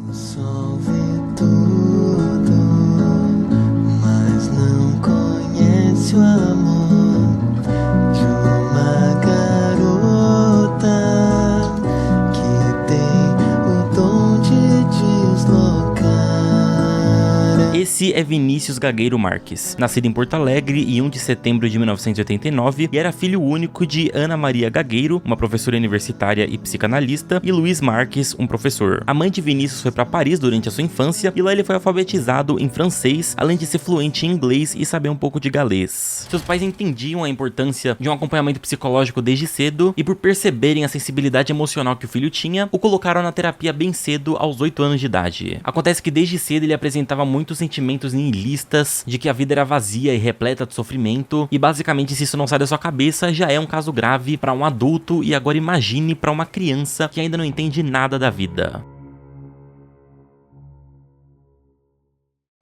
Resolve tudo, mas não conhece o amor de uma garota que tem o dom de deslocar. Esse é Vinícius Gagueiro Marques, nascido em Porto Alegre em 1 de setembro de 1989 e era filho único de Ana Maria Gagueiro, uma professora universitária e psicanalista, e Luiz Marques, um professor. A mãe de Vinícius foi para Paris durante a sua infância e lá ele foi alfabetizado em francês, além de ser fluente em inglês e saber um pouco de galês. Seus pais entendiam a importância de um acompanhamento psicológico desde cedo e por perceberem a sensibilidade emocional que o filho tinha, o colocaram na terapia bem cedo, aos 8 anos de idade. Acontece que desde cedo ele apresentava muitos sentimentos nihilistas, de que a vida era vazia e repleta de sofrimento, e basicamente se isso não sai da sua cabeça, já é um caso grave para um adulto, e agora imagine para uma criança que ainda não entende nada da vida.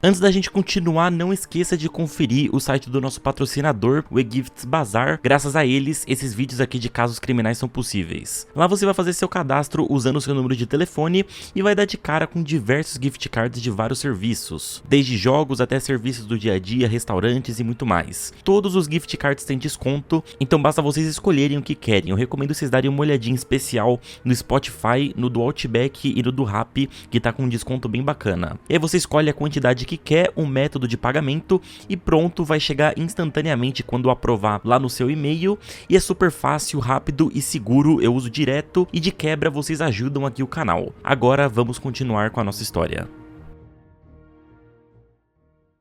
Antes da gente continuar, não esqueça de conferir o site do nosso patrocinador, o eGifts Bazar. Graças a eles, esses vídeos aqui de casos criminais são possíveis. Lá você vai fazer seu cadastro usando o seu número de telefone e vai dar de cara com diversos gift cards de vários serviços, desde jogos até serviços do dia a dia, restaurantes e muito mais. Todos os gift cards têm desconto, então basta vocês escolherem o que querem. Eu recomendo vocês darem uma olhadinha especial no Spotify, no do Outback e no do Rappi, que tá com um desconto bem bacana. E aí você escolhe a quantidade que quer, um método de pagamento e pronto, vai chegar instantaneamente quando aprovar lá no seu e-mail, e é super fácil, rápido e seguro, eu uso direto e de quebra vocês ajudam aqui o canal. Agora vamos continuar com a nossa história.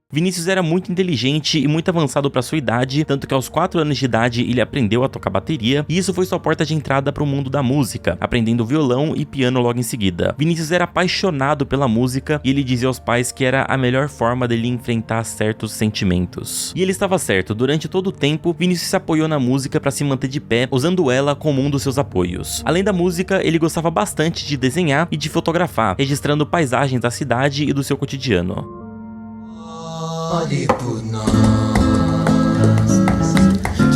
Vinícius era muito inteligente e muito avançado para sua idade, tanto que aos 4 anos de idade ele aprendeu a tocar bateria, e isso foi sua porta de entrada para o mundo da música, aprendendo violão e piano logo em seguida. Vinícius era apaixonado pela música e ele dizia aos pais que era a melhor forma dele enfrentar certos sentimentos. E ele estava certo, durante todo o tempo, Vinícius se apoiou na música para se manter de pé, usando ela como um dos seus apoios. Além da música, ele gostava bastante de desenhar e de fotografar, registrando paisagens da cidade e do seu cotidiano. Olhe por nós,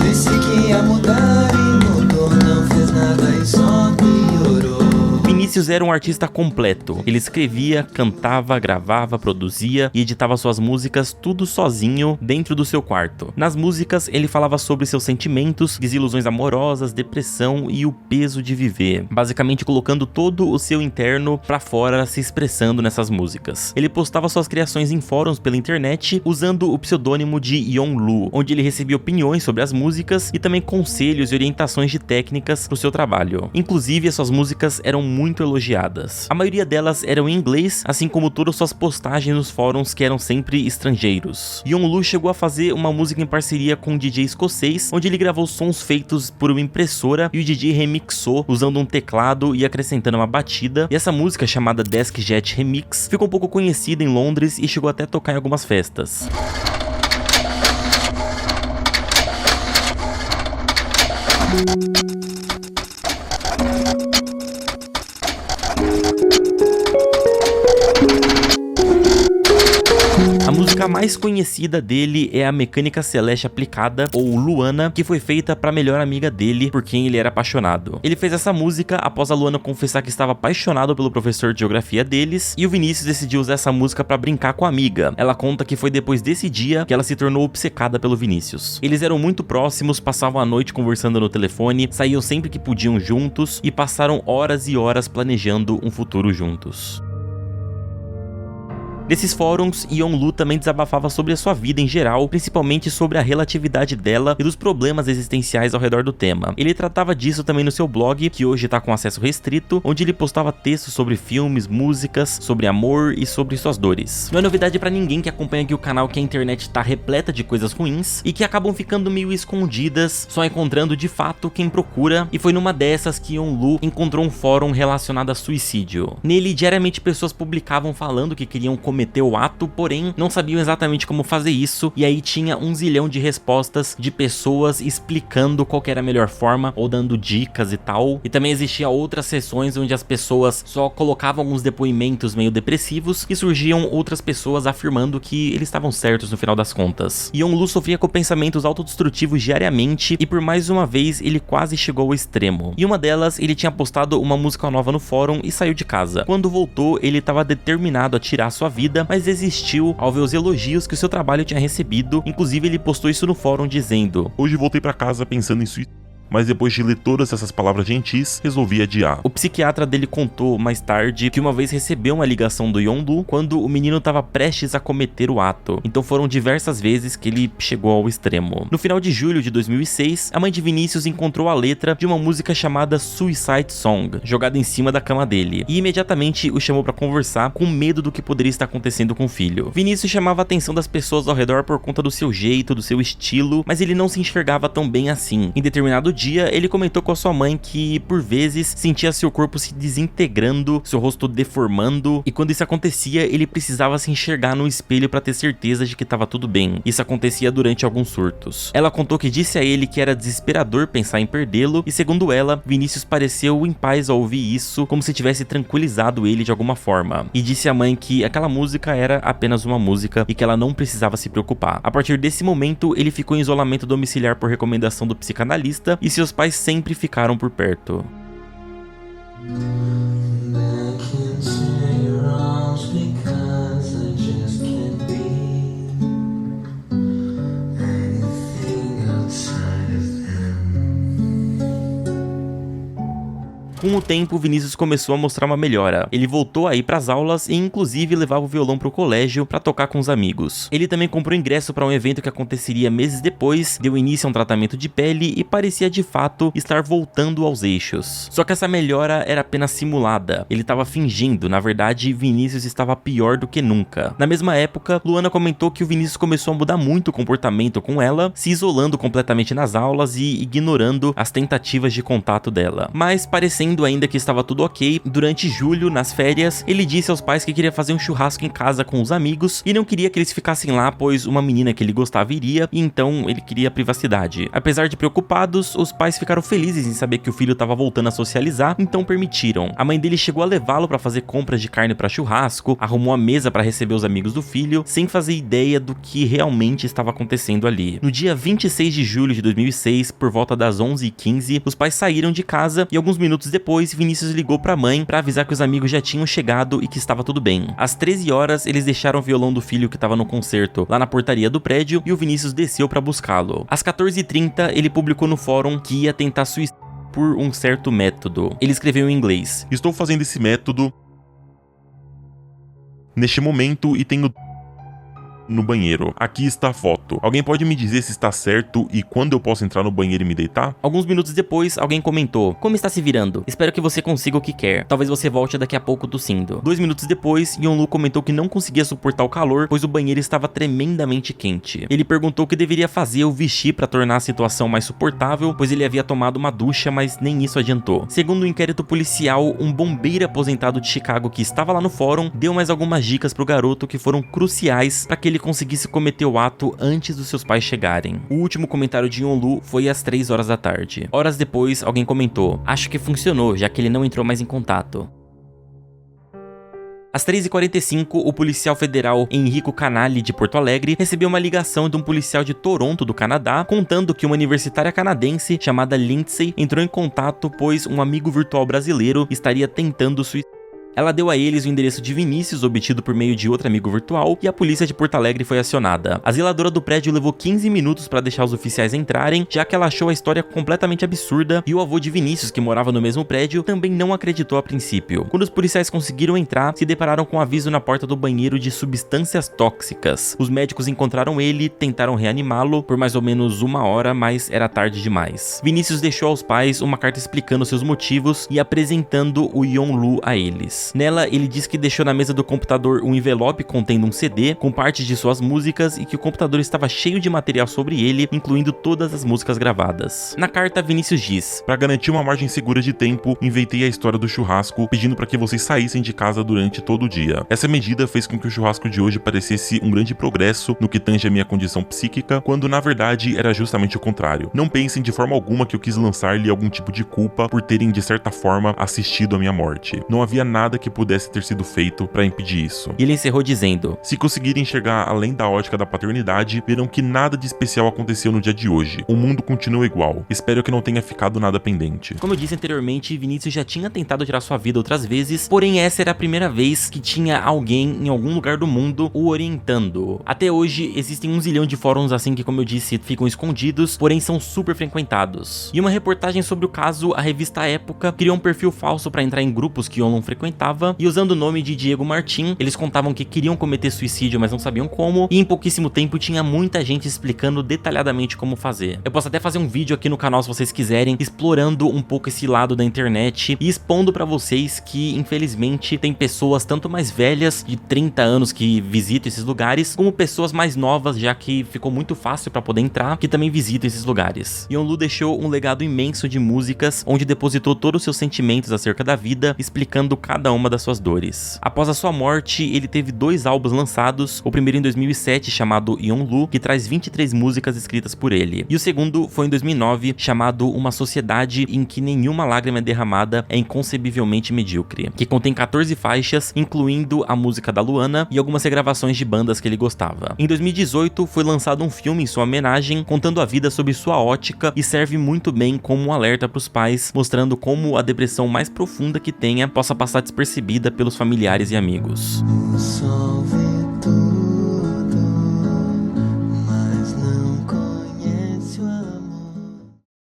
disse que ia mudar e mudou, não fez nada e só piorou. Vinícius era um artista completo. Ele escrevia, cantava, gravava, produzia e editava suas músicas tudo sozinho dentro do seu quarto. Nas músicas, ele falava sobre seus sentimentos, desilusões amorosas, depressão e o peso de viver, basicamente colocando todo o seu interno pra fora, se expressando nessas músicas. Ele postava suas criações em fóruns pela internet, usando o pseudônimo de Yonlu, onde ele recebia opiniões sobre as músicas e também conselhos e orientações de técnicas pro seu trabalho. Inclusive, as suas músicas eram muito elogiadas. A maioria delas eram em inglês, assim como todas suas postagens nos fóruns, que eram sempre estrangeiros. Yonlu chegou a fazer uma música em parceria com um DJ escocês, onde ele gravou sons feitos por uma impressora e o DJ remixou usando um teclado e acrescentando uma batida, e essa música, chamada Desk Jet Remix, ficou um pouco conhecida em Londres e chegou até a tocar em algumas festas. A música mais conhecida dele é a Mecânica Celeste Aplicada, ou Luana, que foi feita pra melhor amiga dele, por quem ele era apaixonado. Ele fez essa música após a Luana confessar que estava apaixonado pelo professor de geografia deles, e o Vinícius decidiu usar essa música pra brincar com a amiga. Ela conta que foi depois desse dia que ela se tornou obcecada pelo Vinícius. Eles eram muito próximos, passavam a noite conversando no telefone, saíam sempre que podiam juntos e passaram horas e horas planejando um futuro juntos. Nesses fóruns, Yonlu também desabafava sobre a sua vida em geral, principalmente sobre a relatividade dela e dos problemas existenciais ao redor do tema. Ele tratava disso também no seu blog, que hoje está com acesso restrito, onde ele postava textos sobre filmes, músicas, sobre amor e sobre suas dores. Não é novidade pra ninguém que acompanha aqui o canal que a internet tá repleta de coisas ruins e que acabam ficando meio escondidas, só encontrando de fato quem procura, e foi numa dessas que Yonlu encontrou um fórum relacionado a suicídio. Nele, diariamente pessoas publicavam falando que queriam cometer cometer o ato, porém não sabiam exatamente como fazer isso, e aí tinha um zilhão de respostas de pessoas explicando qual que era a melhor forma ou dando dicas e tal. E também existia outras sessões onde as pessoas só colocavam alguns depoimentos meio depressivos e surgiam outras pessoas afirmando que eles estavam certos no final das contas. Yonlu sofria com pensamentos autodestrutivos diariamente e por mais uma vez ele quase chegou ao extremo. E uma delas, ele tinha postado uma música nova no fórum e saiu de casa. Quando voltou, ele estava determinado a tirar sua vida, mas desistiu ao ver os elogios que o seu trabalho tinha recebido. Inclusive ele postou isso no fórum dizendo: "Hoje voltei pra casa pensando em suicídio, mas depois de ler todas essas palavras gentis, resolvi adiar." O psiquiatra dele contou mais tarde que uma vez recebeu uma ligação do Yonlu quando o menino estava prestes a cometer o ato. Então foram diversas vezes que ele chegou ao extremo. No final de julho de 2006, a mãe de Vinícius encontrou a letra de uma música chamada Suicide Song, jogada em cima da cama dele, e imediatamente o chamou para conversar com medo do que poderia estar acontecendo com o filho. Vinícius chamava a atenção das pessoas ao redor por conta do seu jeito, do seu estilo, mas ele não se enxergava tão bem assim. Em determinado dia, ele comentou com a sua mãe que, por vezes, sentia seu corpo se desintegrando, seu rosto deformando, e quando isso acontecia, ele precisava se enxergar no espelho para ter certeza de que estava tudo bem. Isso acontecia durante alguns surtos. Ela contou que disse a ele que era desesperador pensar em perdê-lo, e segundo ela, Vinícius pareceu em paz ao ouvir isso, como se tivesse tranquilizado ele de alguma forma. E disse à mãe que aquela música era apenas uma música e que ela não precisava se preocupar. A partir desse momento, ele ficou em isolamento domiciliar por recomendação do psicanalista, e seus pais sempre ficaram por perto. Back into your arms because I just can't be anything outside of them. Com o tempo, Vinícius começou a mostrar uma melhora. Ele voltou a ir pras aulas e inclusive levava o violão pro colégio pra tocar com os amigos. Ele também comprou ingresso para um evento que aconteceria meses depois, deu início a um tratamento de pele e parecia de fato estar voltando aos eixos. Só que essa melhora era apenas simulada. Ele estava fingindo, na verdade, Vinícius estava pior do que nunca. Na mesma época, Luana comentou que o Vinícius começou a mudar muito o comportamento com ela, se isolando completamente nas aulas e ignorando as tentativas de contato dela. Mas parecendo ainda que estava tudo ok, durante julho, nas férias, ele disse aos pais que queria fazer um churrasco em casa com os amigos e não queria que eles ficassem lá, pois uma menina que ele gostava iria, e então ele queria privacidade. Apesar de preocupados, os pais ficaram felizes em saber que o filho estava voltando a socializar, então permitiram. A mãe dele chegou a levá-lo para fazer compras de carne para churrasco, arrumou a mesa para receber os amigos do filho, sem fazer ideia do que realmente estava acontecendo ali. No dia 26 de julho de 2006, por volta das 11h15, os pais saíram de casa e alguns minutos depois, Vinícius ligou pra mãe pra avisar que os amigos já tinham chegado e que estava tudo bem. Às 13 horas, eles deixaram o violão do filho que estava no concerto lá na portaria do prédio e o Vinícius desceu pra buscá-lo. Às 14h30, ele publicou no fórum que ia tentar suicídio por um certo método. Ele escreveu em inglês: "Estou fazendo esse método neste momento e tenho no banheiro. Aqui está a foto. Alguém pode me dizer se está certo e quando eu posso entrar no banheiro e me deitar?" Alguns minutos depois, alguém comentou: "Como está se virando? Espero que você consiga o que quer. Talvez você volte daqui a pouco tossindo." 2 minutos depois, Yonlu comentou que não conseguia suportar o calor, pois o banheiro estava tremendamente quente. Ele perguntou o que deveria fazer ou vestir para tornar a situação mais suportável, pois ele havia tomado uma ducha, mas nem isso adiantou. Segundo o inquérito policial, um bombeiro aposentado de Chicago que estava lá no fórum deu mais algumas dicas pro garoto que foram cruciais para que ele conseguisse cometer o ato antes dos seus pais chegarem. O último comentário de Yonlu foi às 3 horas da tarde. Horas depois, alguém comentou: "Acho que funcionou, já que ele não entrou mais em contato." Às 3h45, o policial federal Henrico Canali, de Porto Alegre, recebeu uma ligação de um policial de Toronto, do Canadá, contando que uma universitária canadense chamada Lindsay entrou em contato, pois um amigo virtual brasileiro estaria tentando suicídio. Ela deu a eles o endereço de Vinícius, obtido por meio de outro amigo virtual, e a polícia de Porto Alegre foi acionada. A zeladora do prédio levou 15 minutos para deixar os oficiais entrarem, já que ela achou a história completamente absurda, e o avô de Vinícius, que morava no mesmo prédio, também não acreditou a princípio. Quando os policiais conseguiram entrar, se depararam com um aviso na porta do banheiro de substâncias tóxicas. Os médicos encontraram ele, tentaram reanimá-lo por mais ou menos 1 hora, mas era tarde demais. Vinícius deixou aos pais uma carta explicando seus motivos e apresentando o Yonlu a eles. depois. Nela, ele diz que deixou na mesa do computador um envelope contendo um CD com partes de suas músicas e que o computador estava cheio de material sobre ele, incluindo todas as músicas gravadas. Na carta, Vinícius diz: Para garantir uma margem segura de tempo, inventei a história do churrasco, pedindo para que vocês saíssem de casa durante todo o dia. Essa medida fez com que o churrasco de hoje parecesse um grande progresso no que tange a minha condição psíquica, quando na verdade era justamente o contrário. Não pensem de forma alguma que eu quis lançar-lhe algum tipo de culpa por terem de certa forma assistido a minha morte. Não havia nada que pudesse ter sido feito para impedir isso. E ele encerrou dizendo: Se conseguirem enxergar além da ótica da paternidade, verão que nada de especial aconteceu no dia de hoje. O mundo continua igual. Espero que não tenha ficado nada pendente. Como eu disse anteriormente, Vinícius já tinha tentado tirar sua vida outras vezes, porém essa era a primeira vez que tinha alguém em algum lugar do mundo o orientando. Até hoje, existem 1 zilhão de fóruns assim que, como eu disse, ficam escondidos, porém são super frequentados. E uma reportagem sobre o caso, a revista Época criou um perfil falso para entrar em grupos que Yon não frequentava, e usando o nome de Diego Martin, eles contavam que queriam cometer suicídio, mas não sabiam como, e em pouquíssimo tempo tinha muita gente explicando detalhadamente como fazer. Eu posso até fazer um vídeo aqui no canal se vocês quiserem, explorando um pouco esse lado da internet e expondo pra vocês que, infelizmente, tem pessoas tanto mais velhas, de 30 anos, que visitam esses lugares, como pessoas mais novas, já que ficou muito fácil pra poder entrar, que também visitam esses lugares. Yonlu deixou um legado imenso de músicas, onde depositou todos os seus sentimentos acerca da vida, explicando cada uma das suas dores. Após a sua morte, ele teve 2 álbuns lançados, o primeiro em 2007, chamado Yonlu, que traz 23 músicas escritas por ele, e o segundo foi em 2009, chamado Uma Sociedade em que Nenhuma Lágrima Derramada é Inconcebivelmente Medíocre, que contém 14 faixas, incluindo a música da Luana e algumas regravações de bandas que ele gostava. Em 2018, foi lançado um filme em sua homenagem, contando a vida sob sua ótica, e serve muito bem como um alerta para os pais, mostrando como a depressão mais profunda que tenha possa passar despercebida pelos familiares e amigos. O sol vê tudo, mas não conhece o amor.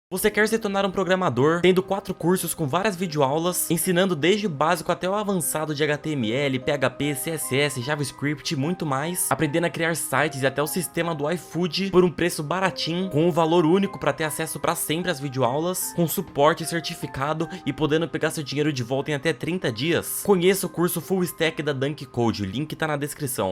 Você quer se tornar um programador, tendo 4 cursos com várias videoaulas, ensinando desde o básico até o avançado de HTML, PHP, CSS, JavaScript e muito mais, aprendendo a criar sites e até o sistema do iFood por um preço baratinho, com um valor único para ter acesso para sempre às videoaulas, com suporte certificado e podendo pegar seu dinheiro de volta em até 30 dias? Conheça o curso Full Stack da Dunk Code, o link tá na descrição.